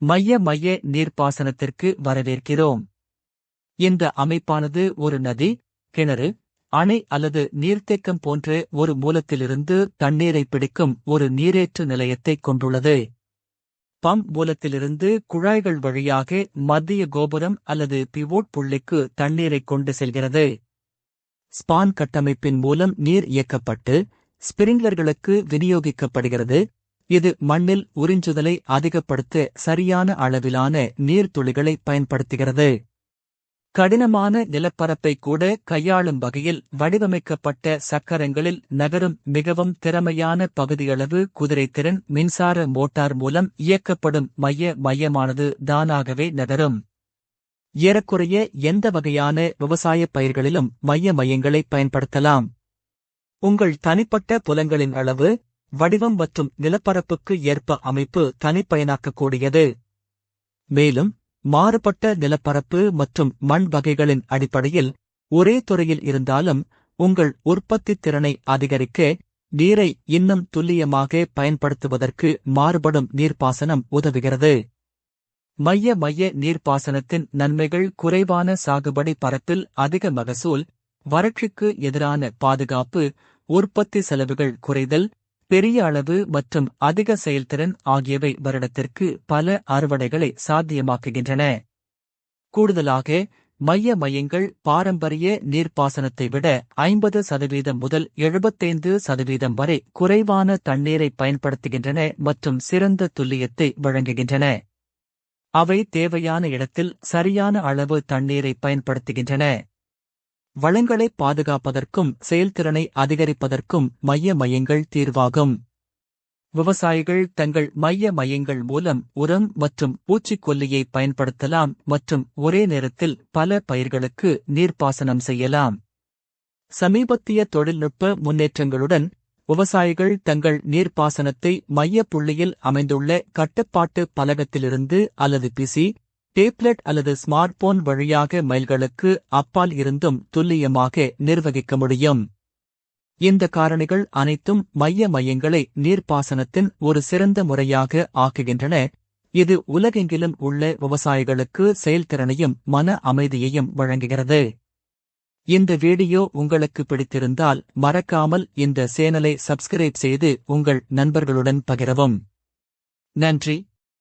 மைய மைய நீர்ப்பாசனத்திற்கு வரவேற்கிறோம். இந்த அமைப்பானது ஒரு நதி, கிணறு, அணை அல்லது நீர்த்தேக்கம் போன்ற ஒரு மூலத்திலிருந்து தண்ணீரை பிடிக்கும் ஒரு நீரேற்று நிலையத்தைக் கொண்டுள்ளது. பம்ப் மூலத்திலிருந்து குழாய்கள் வழியாக மத்திய கோபுரம் அல்லது பிவோட் புள்ளிக்கு தண்ணீரை கொண்டு செல்கிறது. ஸ்பான் கட்டமைப்பின் மூலம் நீர் இயக்கப்பட்டு ஸ்பிரிங்லர்களுக்கு விநியோகிக்கப்படுகிறது. இது மண்ணில் உறிஞ்சுதலை அதிகப்படுத்த சரியான அளவிலான நீர்த்துளிகளை பயன்படுத்துகிறது. கடினமான நிலப்பரப்பை கூட கையாளும் வகையில் வடிவமைக்கப்பட்ட சக்கரங்களில் நகரும் மிகவும் திறமையான பகுதியளவு குதிரைத்திறன் மின்சார மோட்டார் மூலம் இயக்கப்படும் மையமானது தானாகவே நகரும். ஏறக்குறைய எந்த வகையான விவசாயப் பயிர்களிலும் மையங்களை பயன்படுத்தலாம். உங்கள் தனிப்பட்ட புலங்களின் அளவு, வடிவம் மற்றும் நிலப்பரப்புக்கு ஏற்ப அமைப்பு தனிப்பயனாக்கக்கூடியது. மேலும் மாறுபட்ட நிலப்பரப்பு மற்றும் மண் வகைகளின் அடிப்படையில் ஒரே துறையில் இருந்தாலும் உங்கள் உற்பத்தித் திறனை அதிகரிக்க நீரை இன்னும் துல்லியமாக பயன்படுத்துவதற்கு மாறுபடும் நீர்ப்பாசனம் உதவுகிறது. மைய நீர்ப்பாசனத்தின் நன்மைகள் குறைவான சாகுபடி பரப்பில் அதிக மகசூல், வறட்சிக்கு எதிரான பாதுகாப்பு, உற்பத்தி செலவுகள் குறைதல், பெரிய அளவு மற்றும் அதிக செயல்திறன் ஆகியவை வருடத்திற்கு பல அறுவடைகளை சாத்தியமாக்குகின்றன. கூடுதலாக மையங்கள் பாரம்பரிய நீர்ப்பாசனத்தை விட 50% முதல் 75% வரை குறைவான தண்ணீரை பயன்படுத்துகின்றன மற்றும் சிறந்த துல்லியத்தை வழங்குகின்றன. அவை தேவையான இடத்தில் சரியான அளவு தண்ணீரை பயன்படுத்துகின்றன. வளங்களை பாதுகாப்பதற்கும் செயல்திறனை அதிகரிப்பதற்கும் மையங்கள் தீர்வாகும். விவசாயிகள் தங்கள் மையங்கள் மூலம் உரம் மற்றும் பூச்சிக்கொல்லியை பயன்படுத்தலாம் மற்றும் ஒரே நேரத்தில் பல பயிர்களுக்கு நீர்ப்பாசனம் செய்யலாம். சமீபத்திய தொழில்நுட்ப முன்னேற்றங்களுடன் விவசாயிகள் தங்கள் நீர்ப்பாசனத்தை மைய புள்ளியில் அமைந்துள்ள கட்டுப்பாட்டு பலகத்திலிருந்து அல்லது பிசி, டேப்லெட் அல்லது ஸ்மார்ட்போன் வழியாக மைல்களுக்கு அப்பால் இருந்தும் துல்லியமாக நிர்வகிக்க முடியும். இந்த காரணிகள் அனைத்தும் மையங்களை நீர்ப்பாசனத்தின் ஒரு சிறந்த முறையாக ஆக்குகின்றன. இது உலகெங்கிலும் உள்ள விவசாயிகளுக்கு செயல்திறனையும் மன அமைதியையும் வழங்குகிறது. இந்த வீடியோ உங்களுக்கு பிடித்திருந்தால் மறக்காமல் இந்த சேனலை சப்ஸ்கிரைப் செய்து உங்கள் நண்பர்களுடன் பகிரவும். நன்றி.